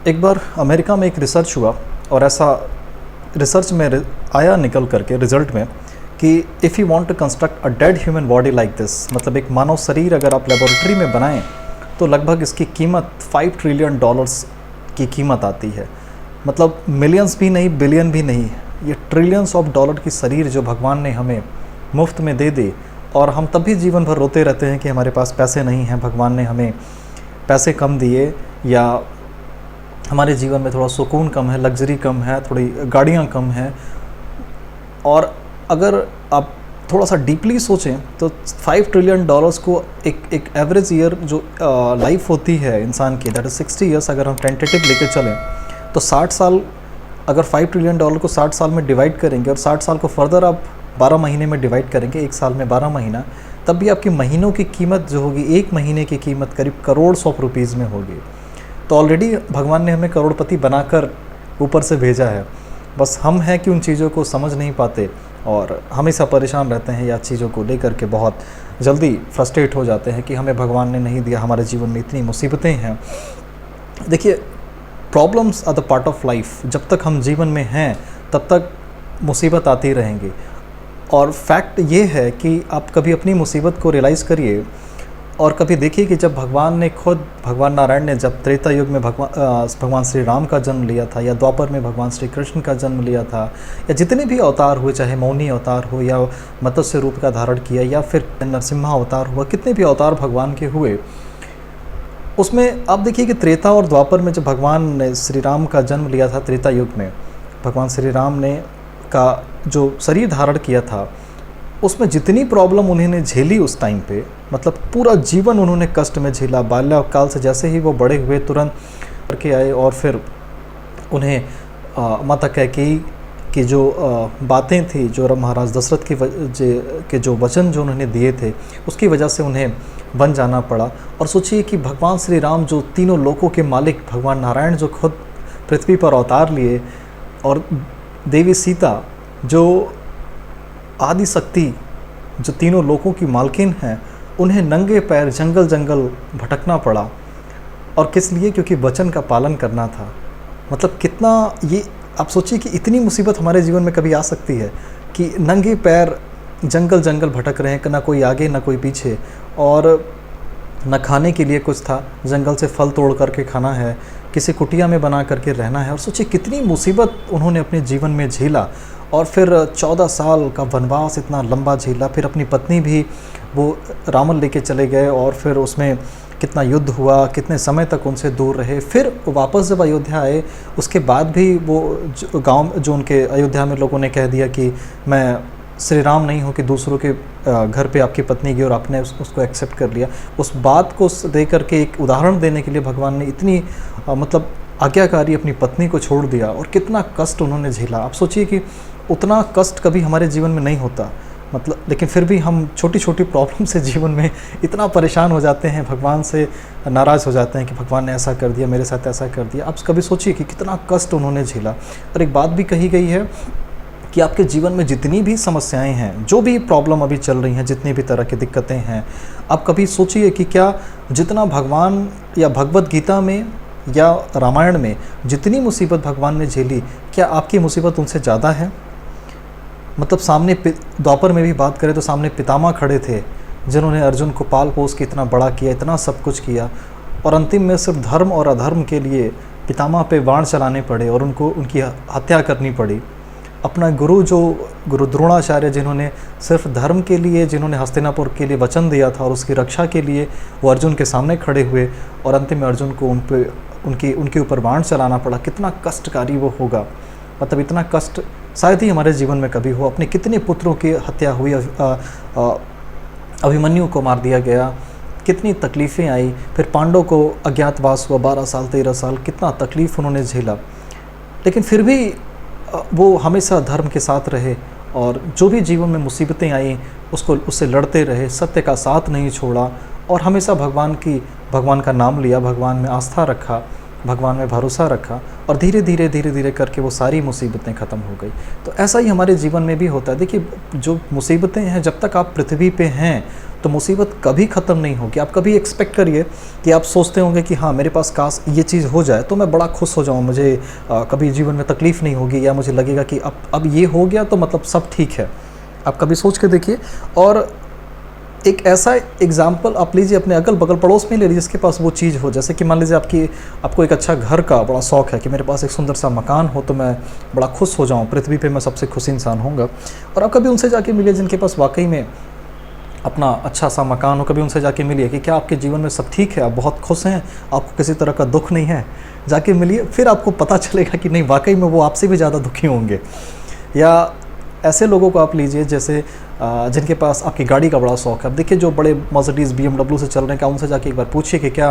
एक बार अमेरिका में एक रिसर्च हुआ और ऐसा रिसर्च में आया निकल करके रिजल्ट में कि if you want to construct a dead human body like this, मतलब एक मानव शरीर अगर आप लेबोरेटरी में बनाएं तो लगभग इसकी कीमत $5 ट्रिलियन की कीमत आती है। मतलब मिलियंस भी नहीं, बिलियन भी नहीं, ये ट्रिलियंस ऑफ डॉलर की शरीर जो भगवान ने हमें मुफ्त में दे दी। और हम तब भी जीवन भर रोते रहते हैं कि हमारे पास पैसे नहीं हैं, भगवान ने हमें पैसे कम दिए, या हमारे जीवन में थोड़ा सुकून कम है, लग्जरी कम है, थोड़ी गाड़ियाँ कम हैं। और अगर आप थोड़ा सा डीपली सोचें तो $5 ट्रिलियन को एक एवरेज ईयर जो लाइफ होती है इंसान की, दैट इज़ 60 ईयर्स, अगर हम टेंटेटिव लेके चलें तो 60 साल, अगर $5 ट्रिलियन को 60 साल में डिवाइड करेंगे और 60 साल को फर्दर आप 12 महीने में डिवाइड करेंगे, एक साल में 12 महीना, तब भी आपकी महीनों की कीमत जो होगी, एक महीने की कीमत करीब करोड़ रुपीज़ में होगी। तो ऑलरेडी भगवान ने हमें करोड़पति बनाकर ऊपर से भेजा है, बस हम हैं कि उन चीज़ों को समझ नहीं पाते और हमेशा परेशान रहते हैं या चीज़ों को लेकर के बहुत जल्दी फ्रस्ट्रेट हो जाते हैं कि हमें भगवान ने नहीं दिया, हमारे जीवन में इतनी मुसीबतें हैं। देखिए, problems are the part of life. जब तक हम जीवन में हैं तब तक मुसीबत आती रहेंगी। और फैक्ट ये है कि आप कभी अपनी मुसीबत को रियलाइज़ करिए और कभी देखिए कि जब भगवान ने खुद, भगवान नारायण ने जब त्रेता युग में भगवान श्री राम का जन्म लिया था, या द्वापर में भगवान श्री कृष्ण का जन्म लिया था, या जितने भी अवतार हुए, चाहे मौनी अवतार हो या मत्स्य रूप का धारण किया या फिर नरसिम्हा अवतार हुआ, कितने भी अवतार भगवान के हुए, उसमें आप देखिए कि त्रेता और द्वापर में जब भगवान ने श्री राम का जन्म लिया था, त्रेता युग में भगवान श्री राम ने का जो शरीर धारण किया था, उसमें जितनी प्रॉब्लम उन्होंने झेली उस टाइम पे, मतलब पूरा जीवन उन्होंने कष्ट में झेला। बाल्यकाल से जैसे ही वो बड़े हुए तुरंत करके आए और फिर उन्हें माता कैकेयी की जो बातें थी, जो महाराज दशरथ के जो वचन जो उन्होंने दिए थे, उसकी वजह से उन्हें बन जाना पड़ा। और सोचिए कि भगवान श्री राम जो तीनों लोकों के मालिक, भगवान नारायण जो खुद पृथ्वी पर अवतार लिए, और देवी सीता जो आदि शक्ति, जो तीनों लोकों की मालकिन हैं, उन्हें नंगे पैर जंगल जंगल भटकना पड़ा। और किस लिए? क्योंकि वचन का पालन करना था। मतलब कितना, ये आप सोचिए कि इतनी मुसीबत हमारे जीवन में कभी आ सकती है कि नंगे पैर जंगल जंगल भटक रहे हैं, ना कोई आगे ना कोई पीछे, और न खाने के लिए कुछ था, जंगल से फल तोड़ करके खाना है, किसी कुटिया में बना करके रहना है। और सोचिए कितनी मुसीबत उन्होंने अपने जीवन में झेला। और फिर 14 साल का वनवास इतना लंबा झेला, फिर अपनी पत्नी भी वो रावण लेके चले गए और फिर उसमें कितना युद्ध हुआ, कितने समय तक उनसे दूर रहे। फिर वापस जब अयोध्या आए, उसके बाद भी वो गांव जो उनके अयोध्या में लोगों ने कह दिया कि मैं श्री राम नहीं हूँ कि दूसरों के घर पे आपकी पत्नी गई और आपने उसको एक्सेप्ट कर लिया। उस बात को दे करके एक उदाहरण देने के लिए भगवान ने इतनी मतलब आज्ञाकारी अपनी पत्नी को छोड़ दिया, और कितना कष्ट उन्होंने झेला। आप सोचिए कि उतना कष्ट कभी हमारे जीवन में नहीं होता, मतलब, लेकिन फिर भी हम छोटी छोटी प्रॉब्लम से जीवन में इतना परेशान हो जाते हैं, भगवान से नाराज़ हो जाते हैं कि भगवान ने ऐसा कर दिया, मेरे साथ ऐसा कर दिया। आप कभी सोचिए कि कितना कष्ट उन्होंने झेला। और एक बात भी कही गई है कि आपके जीवन में जितनी भी समस्याएं हैं, जो भी प्रॉब्लम अभी चल रही हैं, जितनी भी तरह की दिक्कतें हैं, आप कभी सोचिए कि क्या जितना भगवान या भगवत गीता में या रामायण में जितनी मुसीबत भगवान ने झेली, क्या आपकी मुसीबत उनसे ज़्यादा है? मतलब सामने द्वापर में भी बात करें तो सामने पितामह खड़े थे, जिन्होंने अर्जुन को पाल पोस के इतना बड़ा किया, इतना सब कुछ किया, और अंतिम में सिर्फ धर्म और अधर्म के लिए पितामह पे बाण चलाने पड़े और उनकी हत्या करनी पड़ी। अपना गुरु, जो गुरु द्रोणाचार्य, जिन्होंने सिर्फ धर्म के लिए, जिन्होंने हस्तिनापुर के लिए वचन दिया था और उसकी रक्षा के लिए वो अर्जुन के सामने खड़े हुए, और अंतिम में अर्जुन को उनके ऊपर बाण चलाना पड़ा। कितना कष्टकारी वो होगा। मतलब इतना कष्ट शायद ही हमारे जीवन में कभी हो। अपने कितने पुत्रों की हत्या हुई, अभिमन्यु को मार दिया गया, कितनी तकलीफ़ें आई, फिर पांडवों को अज्ञातवास हुआ 12 साल 13 साल, कितना तकलीफ़ उन्होंने झेला। लेकिन फिर भी वो हमेशा धर्म के साथ रहे, और जो भी जीवन में मुसीबतें आई उससे लड़ते रहे, सत्य का साथ नहीं छोड़ा, और हमेशा भगवान का नाम लिया, भगवान में आस्था रखा, भगवान में भरोसा रखा, और धीरे धीरे करके वो सारी मुसीबतें ख़त्म हो गई। तो ऐसा ही हमारे जीवन में भी होता है। देखिए, जो मुसीबतें हैं, जब तक आप पृथ्वी पे हैं तो मुसीबत कभी ख़त्म नहीं होगी। आप कभी एक्सपेक्ट करिए कि आप सोचते होंगे कि हाँ मेरे पास काश ये चीज़ हो जाए तो मैं बड़ा खुश हो जाऊँ, मुझे कभी जीवन में तकलीफ़ नहीं होगी, या मुझे लगेगा कि अब ये हो गया तो मतलब सब ठीक है। आप कभी सोच के देखिए। और एक ऐसा एग्जाम्पल आप लीजिए, अपने अगल बगल पड़ोस में ले लीजिए जिसके पास वो चीज़ हो। जैसे कि मान लीजिए आपको एक अच्छा घर का बड़ा शौक़ है कि मेरे पास एक सुंदर सा मकान हो तो मैं बड़ा खुश हो जाऊँ, पृथ्वी पे मैं सबसे खुश इंसान होऊंगा। और आप कभी उनसे जाके मिलिए जिनके पास वाकई में अपना अच्छा सा मकान हो, कभी उनसे जाके मिलिए कि क्या आपके जीवन में सब ठीक है, आप बहुत खुश हैं, आपको किसी तरह का दुख नहीं है। जाके मिलिए, फिर आपको पता चलेगा कि नहीं वाकई में वो आपसे भी ज़्यादा दुखी होंगे। या ऐसे लोगों को आप लीजिए जैसे जिनके पास आपकी गाड़ी का बड़ा शौक़ है। अब देखिए जो बड़े मर्सिडीज़ BMW से चल रहे हैं, क्या उनसे जाके एक बार पूछिए कि क्या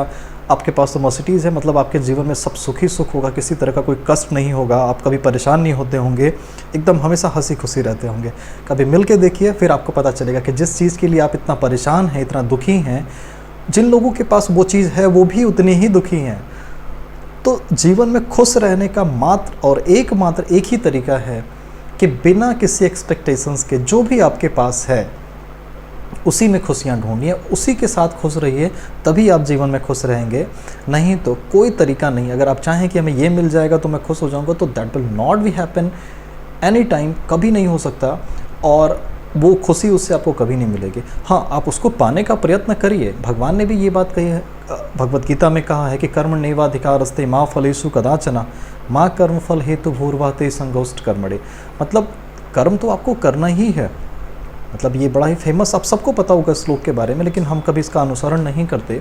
आपके पास तो मर्सिडीज़ है, मतलब आपके जीवन में सब सुखी सुख होगा, किसी तरह का कोई कष्ट नहीं होगा, आप कभी परेशान नहीं होते होंगे, एकदम हमेशा हंसी खुशी रहते होंगे। कभी मिल के देखिए, फिर आपको पता चलेगा कि जिस चीज़ के लिए आप इतना परेशान हैं, इतना दुखी हैं, जिन लोगों के पास वो चीज़ है वो भी उतने ही दुखी हैं। तो जीवन में खुश रहने का मात्र और एकमात्र एक ही तरीका है कि बिना किसी एक्सपेक्टेशंस के जो भी आपके पास है उसी में खुशियाँ ढूंढिए, उसी के साथ खुश रहिए, तभी आप जीवन में खुश रहेंगे। नहीं तो कोई तरीका नहीं। अगर आप चाहें कि हमें ये मिल जाएगा तो मैं खुश हो जाऊंगा, तो that will not be happen any time, कभी नहीं हो सकता। और वो खुशी उससे आपको कभी नहीं मिलेगी। हाँ, आप उसको पाने का प्रयत्न करिए। भगवान ने भी ये बात कही है, भगवत गीता में कहा है कि कर्मण्येवाधिकारस्ते मा फलेषु कदाचन माँ कर्मफल हेतु भूर्वाते संगोष्ठ कर्मणे। मतलब कर्म तो आपको करना ही है। मतलब ये बड़ा ही फेमस, आप सबको पता होगा श्लोक के बारे में, लेकिन हम कभी इसका अनुसरण नहीं करते।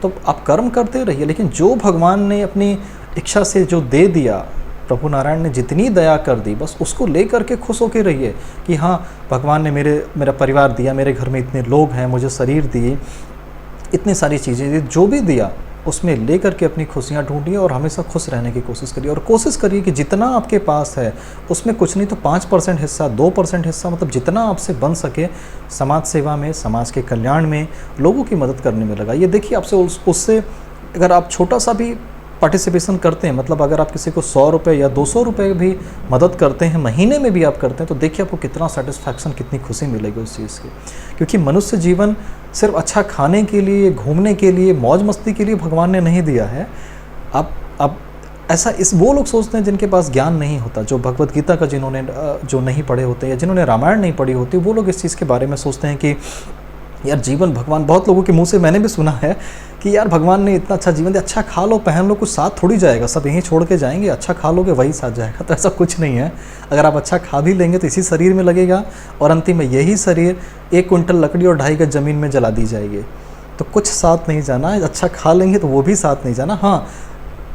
तो आप कर्म करते रहिए, लेकिन जो भगवान ने अपनी इच्छा से जो दे दिया, प्रभु नारायण ने जितनी दया कर दी, बस उसको ले करके खुश होकर रहिए कि हाँ भगवान ने मेरा परिवार दिया, मेरे घर में इतने लोग हैं, मुझे शरीर दिए, इतनी सारी चीज़ें दी, जो भी दिया उसमें ले करके अपनी खुशियाँ ढूंढिए और हमेशा खुश रहने की कोशिश करिए। और कोशिश करिए कि जितना आपके पास है उसमें कुछ नहीं तो 5% हिस्सा, 2% हिस्सा, मतलब जितना आपसे बन सके समाज सेवा में, समाज के कल्याण में, लोगों की मदद करने में लगाइए। देखिए आपसे उससे अगर आप छोटा सा भी पार्टिसिपेशन करते हैं, मतलब अगर आप किसी को 100 रुपये या 200 रुपये भी मदद करते हैं, महीने में भी आप करते हैं, तो देखिए आपको कितना सेटिस्फैक्शन, कितनी खुशी मिलेगी उस चीज़ की। क्योंकि मनुष्य जीवन सिर्फ अच्छा खाने के लिए, घूमने के लिए, मौज मस्ती के लिए भगवान ने नहीं दिया है। अब ऐसा वो लोग सोचते हैं जिनके पास ज्ञान नहीं होता, जो भगवत गीता का जो नहीं पढ़े होते या जिन्होंने रामायण नहीं पढ़ी होती, वो लोग इस चीज़ के बारे में सोचते हैं कि यार जीवन, भगवान, बहुत लोगों के मुंह से मैंने भी सुना है कि यार भगवान ने इतना अच्छा जीवन दिया, अच्छा खा लो, पहन लो, कुछ साथ थोड़ी जाएगा, सब यहीं छोड़ के जाएंगे, अच्छा खा लोगे वही साथ जाएगा। तो ऐसा कुछ नहीं है। अगर आप अच्छा खा भी लेंगे तो इसी शरीर में लगेगा और अंतिम में यही शरीर 1 कुंटल लकड़ी और 2.5 गज ज़मीन में जला दी जाएगी। तो कुछ साथ नहीं जाना। अच्छा खा लेंगे तो वो भी साथ नहीं जाना। हाँ,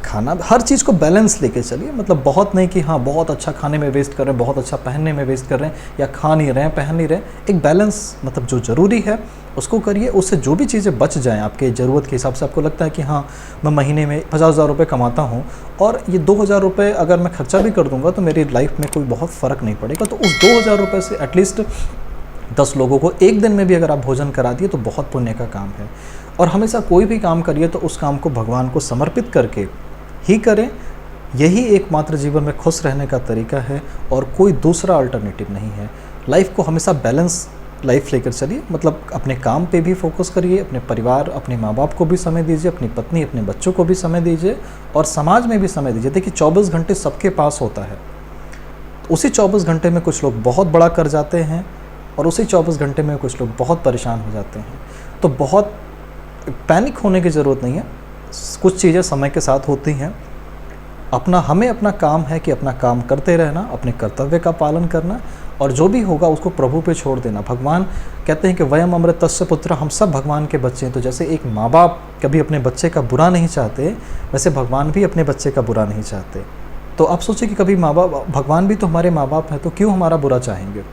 खाना, हर चीज़ को बैलेंस लेके चलिए। मतलब बहुत नहीं कि हाँ बहुत अच्छा खाने में वेस्ट कर रहे हैं, बहुत अच्छा पहनने में वेस्ट कर रहे हैं, या खा नहीं रहे हैं, पहन नहीं रहे हैं। एक बैलेंस, मतलब जो ज़रूरी है उसको करिए, उससे जो भी चीज़ें बच जाएं आपके ज़रूरत के हिसाब से, आपको लगता है कि हाँ मैं महीने में 50,000 रुपये कमाता हूँ और ये 2,000 रुपये अगर मैं खर्चा भी कर दूँगा तो मेरी लाइफ में कोई बहुत फ़र्क नहीं पड़ेगा, तो उस 2,000 रुपये से एटलीस्ट 10 लोगों को एक दिन में भी अगर आप भोजन करा दिए तो बहुत पुण्य का काम है। और हमेशा कोई भी काम करिए तो उस काम को भगवान को समर्पित करके ही करें। यही एकमात्र जीवन में खुश रहने का तरीका है और कोई दूसरा अल्टरनेटिव नहीं है। लाइफ को हमेशा बैलेंस लाइफ लेकर चलिए। मतलब अपने काम पे भी फोकस करिए, अपने परिवार, अपने माँ बाप को भी समय दीजिए, अपनी पत्नी, अपने बच्चों को भी समय दीजिए और समाज में भी समय दीजिए। देखिए 24 घंटे सबके पास होता है, उसी 24 घंटे में कुछ लोग बहुत बड़ा कर जाते हैं और उसी 24 घंटे में कुछ लोग बहुत परेशान हो जाते हैं। तो बहुत पैनिक होने की ज़रूरत नहीं है, कुछ चीज़ें समय के साथ होती हैं। हमें अपना काम है कि अपना काम करते रहना, अपने कर्तव्य का पालन करना और जो भी होगा उसको प्रभु पे छोड़ देना। भगवान कहते हैं कि वयम अमृतस्य पुत्र, हम सब भगवान के बच्चे हैं। तो जैसे एक माँ बाप कभी अपने बच्चे का बुरा नहीं चाहते, वैसे भगवान भी अपने बच्चे का बुरा नहीं चाहते। तो आप सोचिए कि कभी भगवान भी तो हमारे माँ बाप हैं, तो क्यों हमारा बुरा चाहेंगे,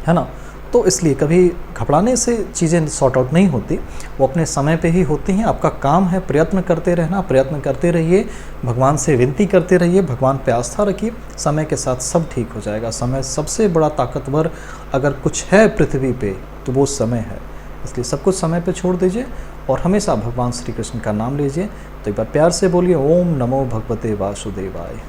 है ना। तो इसलिए कभी घबराने से चीज़ें सॉर्ट आउट नहीं होती, वो अपने समय पे ही होती हैं। आपका काम है प्रयत्न करते रहना, प्रयत्न करते रहिए, भगवान से विनती करते रहिए, भगवान पे आस्था रखिए, समय के साथ सब ठीक हो जाएगा। समय सबसे बड़ा ताकतवर अगर कुछ है पृथ्वी पे तो वो समय है। इसलिए सब कुछ समय पे छोड़ दीजिए और हमेशा भगवान श्री कृष्ण का नाम लीजिए। तो एक बार प्यार से बोलिए, ओम नमो भगवते वासुदेवाय।